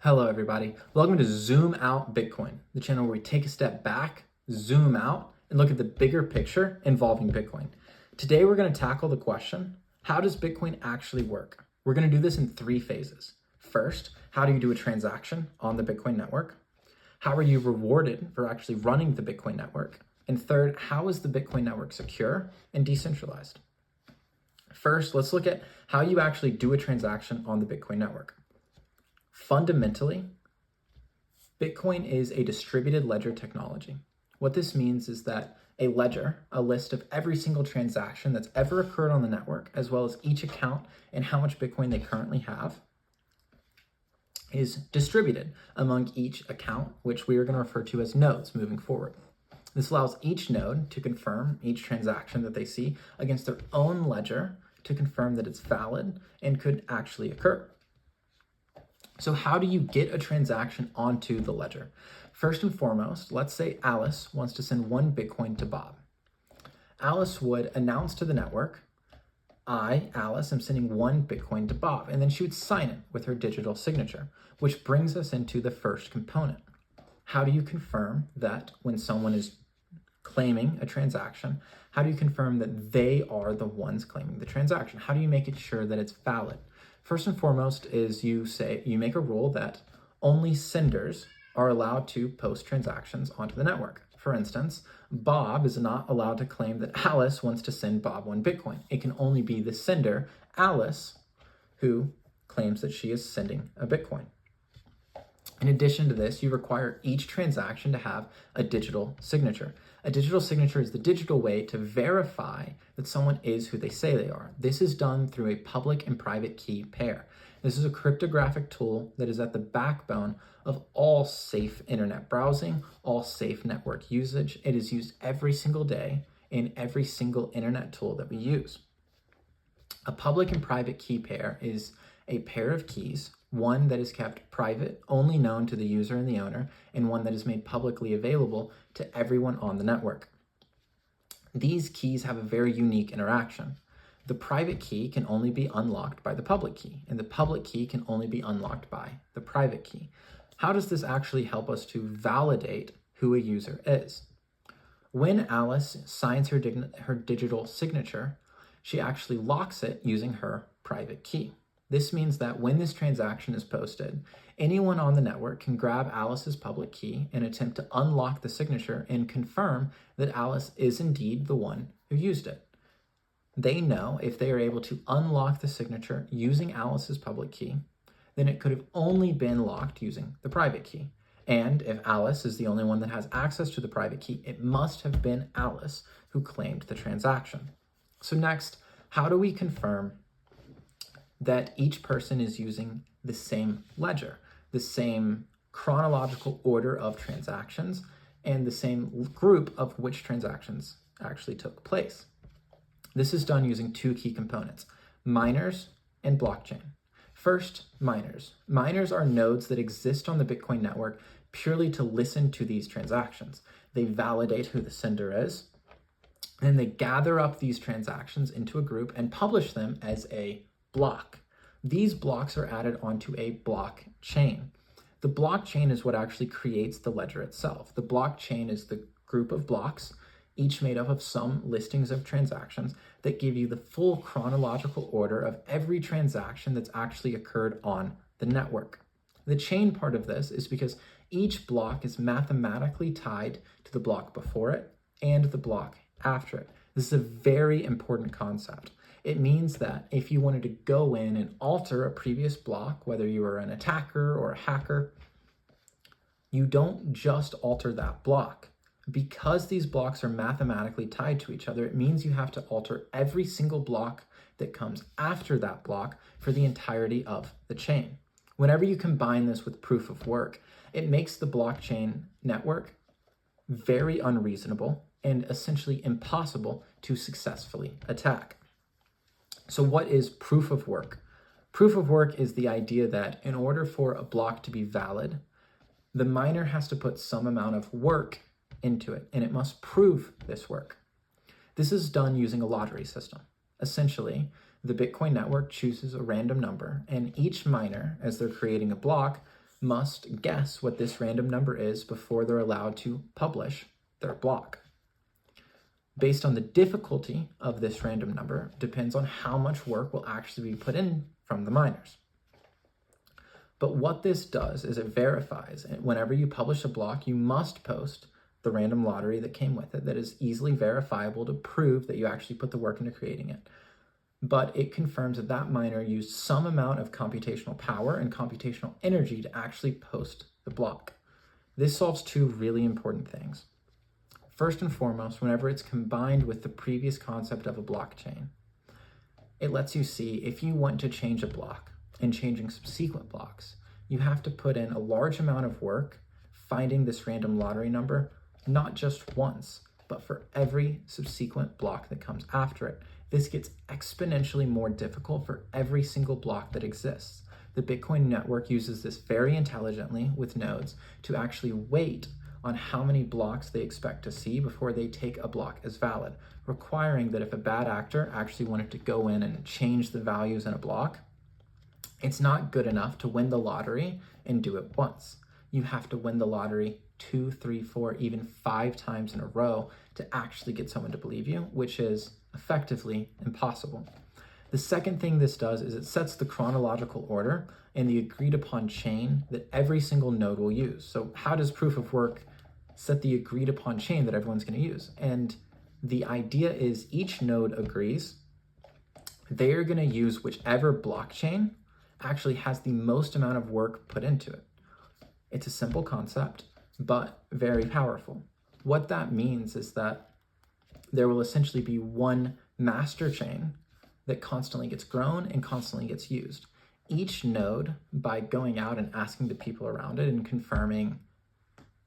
Hello, everybody. Welcome to Zoom Out Bitcoin, the channel where we take a step back, zoom out, and look at the bigger picture involving Bitcoin. Today, we're going to tackle the question, how does Bitcoin actually work? We're going to do this in 3 phases. First, how do you do a transaction on the Bitcoin network? How are you rewarded for actually running the Bitcoin network? And third, how is the Bitcoin network secure and decentralized? First, let's look at how you actually do a transaction on the Bitcoin network. Fundamentally, Bitcoin is a distributed ledger technology. What this means is that a ledger, a list of every single transaction that's ever occurred on the network, as well as each account and how much Bitcoin they currently have, is distributed among each account, which we are going to refer to as nodes moving forward. This allows each node to confirm each transaction that they see against their own ledger to confirm that it's valid and could actually occur. So how do you get a transaction onto the ledger? First and foremost, let's say Alice wants to send 1 Bitcoin to Bob. Alice would announce to the network, I, Alice, am sending 1 Bitcoin to Bob, and then she would sign it with her digital signature, which brings us into the first component. How do you confirm that when someone is claiming a transaction, how do you confirm that they are the ones claiming the transaction? How do you make it sure that it's valid? First and foremost is you make a rule that only senders are allowed to post transactions onto the network. For instance, Bob is not allowed to claim that Alice wants to send Bob 1 Bitcoin. It can only be the sender, Alice, who claims that she is sending a Bitcoin. In addition to this, you require each transaction to have a digital signature. A digital signature is the digital way to verify that someone is who they say they are. This is done through a public and private key pair. This is a cryptographic tool that is at the backbone of all safe internet browsing, all safe network usage. It is used every single day in every single internet tool that we use. A public and private key pair is a pair of keys, one that is kept private, only known to the user and the owner, and one that is made publicly available to everyone on the network. These keys have a very unique interaction. The private key can only be unlocked by the public key, and the public key can only be unlocked by the private key. How does this actually help us to validate who a user is? When Alice signs her digital signature, she actually locks it using her private key. This means that when this transaction is posted, anyone on the network can grab Alice's public key and attempt to unlock the signature and confirm that Alice is indeed the one who used it. They know if they are able to unlock the signature using Alice's public key, then it could have only been locked using the private key. And if Alice is the only one that has access to the private key, it must have been Alice who claimed the transaction. So next, how do we confirm that each person is using the same ledger, the same chronological order of transactions, and the same group of which transactions actually took place? This is done using 2 key components, miners and blockchain. First, miners. Miners are nodes that exist on the Bitcoin network purely to listen to these transactions. They validate who the sender is, and they gather up these transactions into a group and publish them as a block. These blocks are added onto a blockchain. The blockchain is what actually creates the ledger itself. The blockchain is the group of blocks, each made up of some listings of transactions that give you the full chronological order of every transaction that's actually occurred on the network. The chain part of this is because each block is mathematically tied to the block before it and the block after it. This is a very important concept. It means that if you wanted to go in and alter a previous block, whether you are an attacker or a hacker, you don't just alter that block. Because these blocks are mathematically tied to each other, it means you have to alter every single block that comes after that block for the entirety of the chain. Whenever you combine this with proof of work, it makes the blockchain network very unreasonable and essentially impossible to successfully attack. So what is proof of work? Proof of work is the idea that in order for a block to be valid, the miner has to put some amount of work into it, and it must prove this work. This is done using a lottery system. Essentially, the Bitcoin network chooses a random number, and each miner, as they're creating a block, must guess what this random number is before they're allowed to publish their block. Based on the difficulty of this random number depends on how much work will actually be put in from the miners. But what this does is it verifies whenever you publish a block, you must post the random lottery that came with it that is easily verifiable to prove that you actually put the work into creating it. But it confirms that that miner used some amount of computational power and computational energy to actually post the block. This solves two really important things. First and foremost, whenever it's combined with the previous concept of a blockchain, it lets you see if you want to change a block and changing subsequent blocks, you have to put in a large amount of work finding this random lottery number, not just once, but for every subsequent block that comes after it. This gets exponentially more difficult for every single block that exists. The Bitcoin network uses this very intelligently with nodes to actually wait on how many blocks they expect to see before they take a block as valid, requiring that if a bad actor actually wanted to go in and change the values in a block, it's not good enough to win the lottery and do it once. You have to win the lottery 2, 3, 4, even 5 times in a row to actually get someone to believe you, which is effectively impossible. The second thing this does is it sets the chronological order and the agreed upon chain that every single node will use. So how does proof of work set the agreed upon chain that everyone's going to use? And the idea is each node agrees they are going to use whichever blockchain actually has the most amount of work put into it. It's a simple concept, but very powerful. What that means is that there will essentially be one master chain that constantly gets grown and constantly gets used. Each node, by going out and asking the people around it and confirming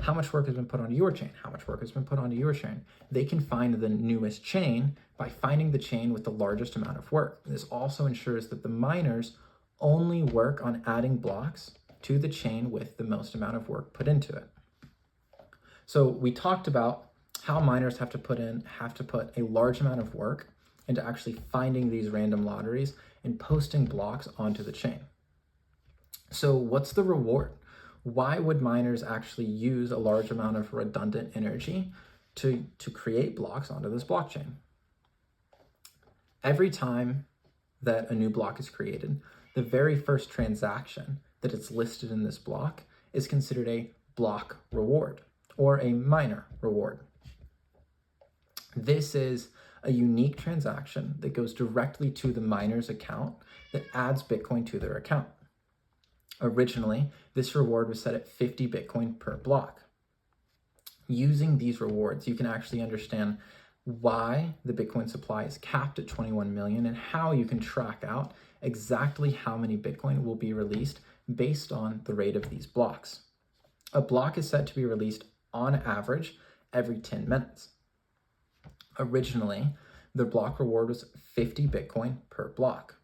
how much work has been put onto your chain, how much work has been put onto your chain, they can find the newest chain by finding the chain with the largest amount of work. This also ensures that the miners only work on adding blocks to the chain with the most amount of work put into it. So we talked about how miners have to put a large amount of work into actually finding these random lotteries and posting blocks onto the chain. So what's the reward? Why would miners actually use a large amount of redundant energy to create blocks onto this blockchain? Every time that a new block is created, the very first transaction that is listed in this block is considered a block reward or a miner reward. This is a unique transaction that goes directly to the miner's account that adds Bitcoin to their account. Originally, this reward was set at 50 Bitcoin per block. Using these rewards, you can actually understand why the Bitcoin supply is capped at 21 million and how you can track out exactly how many Bitcoin will be released based on the rate of these blocks. A block is set to be released on average every 10 minutes. Originally, the block reward was 50 Bitcoin per block.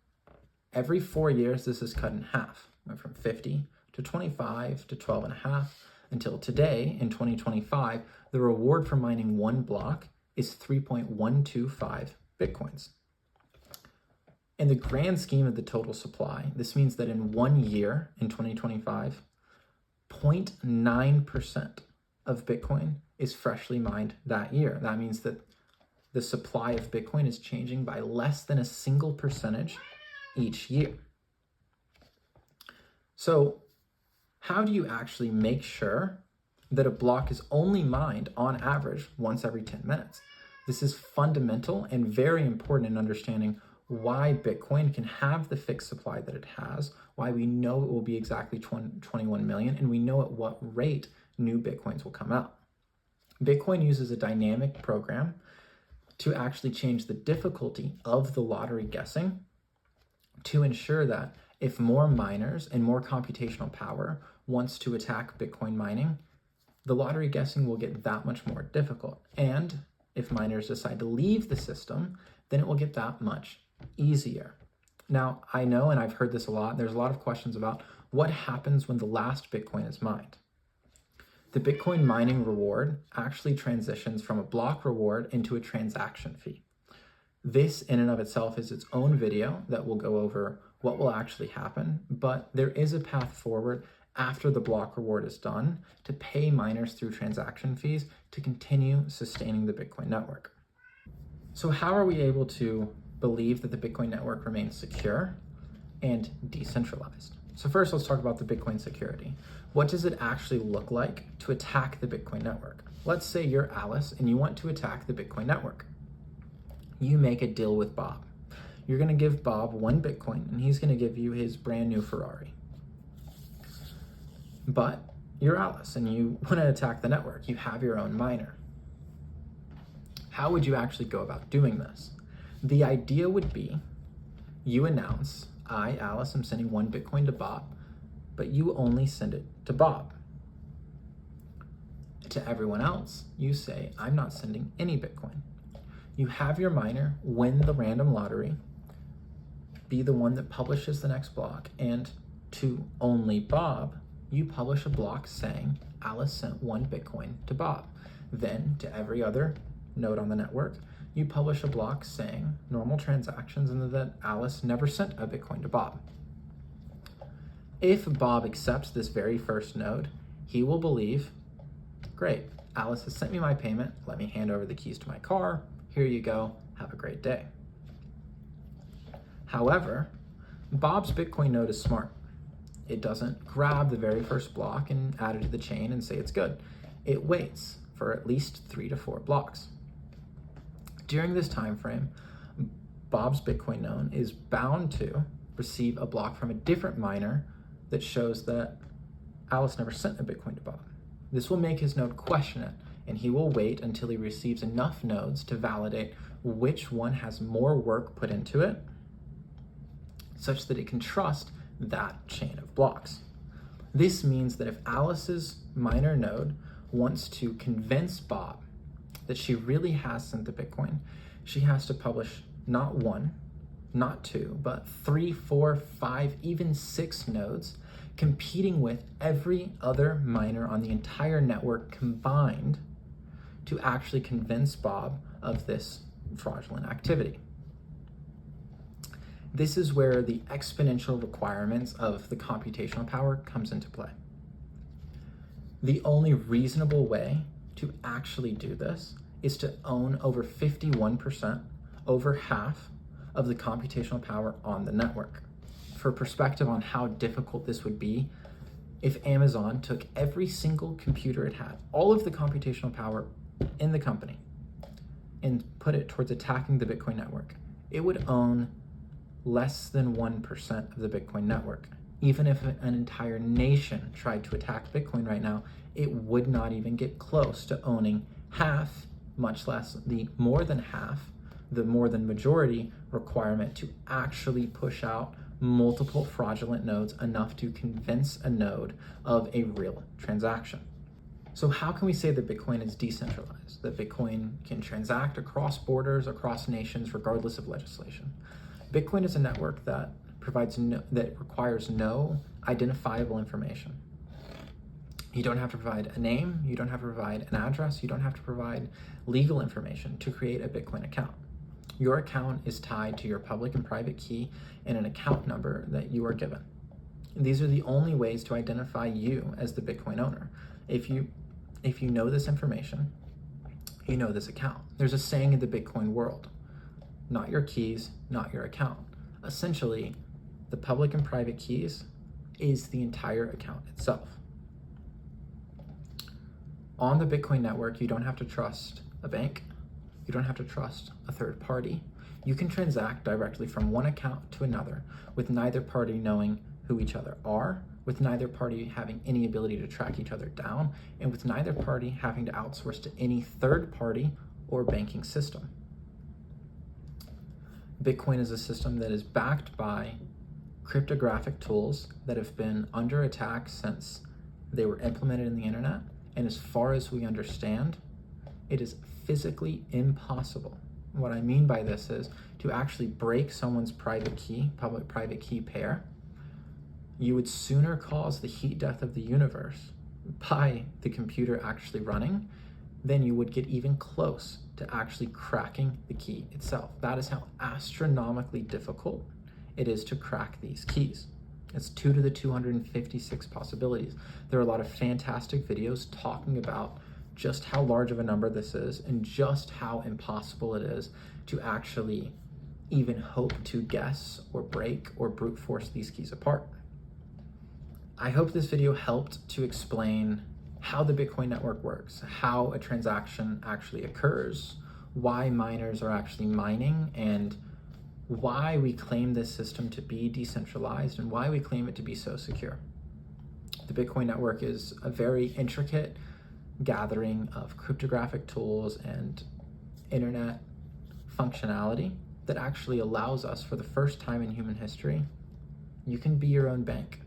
Every 4 years, this is cut in half, went from 50 to 25 to 12.5, until today, in 2025, the reward for mining one block is 3.125 Bitcoins. In the grand scheme of the total supply, this means that in 1 year, in 2025, 0.9% of Bitcoin is freshly mined that year. That means that the supply of Bitcoin is changing by less than a single percentage each year. So how do you actually make sure that a block is only mined on average once every 10 minutes? This is fundamental and very important in understanding why Bitcoin can have the fixed supply that it has, why we know it will be exactly 21 million, and we know at what rate new Bitcoins will come out. Bitcoin uses a dynamic program to actually change the difficulty of the lottery guessing to ensure that if more miners and more computational power wants to attack Bitcoin mining, the lottery guessing will get that much more difficult. And if miners decide to leave the system, then it will get that much easier. Now, I know, and I've heard this a lot, there's a lot of questions about what happens when the last Bitcoin is mined. The Bitcoin mining reward actually transitions from a block reward into a transaction fee. This in and of itself is its own video that will go over what will actually happen, but there is a path forward after the block reward is done to pay miners through transaction fees to continue sustaining the Bitcoin network. So how are we able to believe that the Bitcoin network remains secure and decentralized? So first, let's talk about the Bitcoin security. What does it actually look like to attack the Bitcoin network? Let's say you're Alice and you want to attack the Bitcoin network. You make a deal with Bob. You're going to give Bob 1 Bitcoin and he's going to give you his brand new Ferrari. But you're Alice and you want to attack the network. You have your own miner. How would you actually go about doing this? The idea would be you announce, I, Alice, am sending 1 Bitcoin to Bob, but you only send it to Bob. To everyone else, you say, I'm not sending any Bitcoin. You have your miner win the random lottery, be the one that publishes the next block, and to only Bob, you publish a block saying Alice sent 1 Bitcoin to Bob. Then to every other node on the network, you publish a block saying normal transactions and that Alice never sent a Bitcoin to Bob. If Bob accepts this very first node, he will believe, great, Alice has sent me my payment, let me hand over the keys to my car, here you go, have a great day. However, Bob's Bitcoin node is smart. It doesn't grab the very first block and add it to the chain and say it's good. It waits for at least 3 to 4 blocks. During this time frame, Bob's Bitcoin node is bound to receive a block from a different miner that shows that Alice never sent a Bitcoin to Bob. This will make his node question it, and he will wait until he receives enough nodes to validate which one has more work put into it, such that it can trust that chain of blocks. This means that if Alice's miner node wants to convince Bob that she really has sent the Bitcoin, she has to publish not 1, not 2, but 3, 4, 5, even 6 nodes, competing with every other miner on the entire network combined to actually convince Bob of this fraudulent activity. This is where the exponential requirements of the computational power comes into play. The only reasonable way to actually do this is to own over 51%, over half of the computational power on the network. For perspective on how difficult this would be, if Amazon took every single computer it had, all of the computational power in the company, and put it towards attacking the Bitcoin network, it would own less than 1% of the Bitcoin network. Even if an entire nation tried to attack Bitcoin right now, it would not even get close to owning half, much less the more than half, the more than majority requirement to actually push out multiple fraudulent nodes enough to convince a node of a real transaction. So how can we say that Bitcoin is decentralized, that Bitcoin can transact across borders, across nations, regardless of legislation? Bitcoin is a network that requires no identifiable information. You don't have to provide a name, you don't have to provide an address, you don't have to provide legal information to create a Bitcoin account. Your account is tied to your public and private key and an account number that you are given. And these are the only ways to identify you as the Bitcoin owner. If you know this information, you know this account. There's a saying in the Bitcoin world, not your keys, not your account. Essentially, the public and private keys is the entire account itself. On the Bitcoin network, you don't have to trust a bank. You don't have to trust a third party. You can transact directly from one account to another with neither party knowing who each other are, with neither party having any ability to track each other down, and with neither party having to outsource to any third party or banking system. Bitcoin is a system that is backed by cryptographic tools that have been under attack since they were implemented in the internet. And as far as we understand, it is physically impossible. What I mean by this is to actually break someone's private key, public-private key pair, you would sooner cause the heat death of the universe by the computer actually running than you would get even close to actually cracking the key itself. That is how astronomically difficult it is to crack these keys. It's 2 to the 256 possibilities. There are a lot of fantastic videos talking about just how large of a number this is and just how impossible it is to actually even hope to guess or break or brute force these keys apart. I hope this video helped to explain how the Bitcoin network works, how a transaction actually occurs, why miners are actually mining, and why we claim this system to be decentralized and why we claim it to be so secure. The Bitcoin network is a very intricate gathering of cryptographic tools and internet functionality that actually allows us, for the first time in human history, you can be your own bank.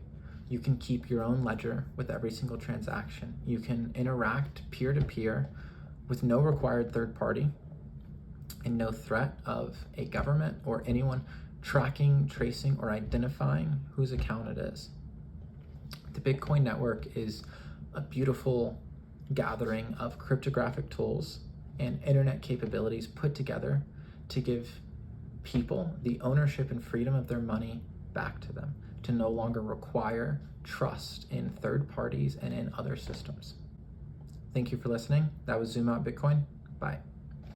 You can keep your own ledger with every single transaction. You can interact peer-to-peer with no required third party and no threat of a government or anyone tracking, tracing, or identifying whose account it is. The Bitcoin network is a beautiful gathering of cryptographic tools and internet capabilities put together to give people the ownership and freedom of their money back to them, to no longer require trust in third parties and in other systems. Thank you for listening. That was Zoom Out Bitcoin. Bye.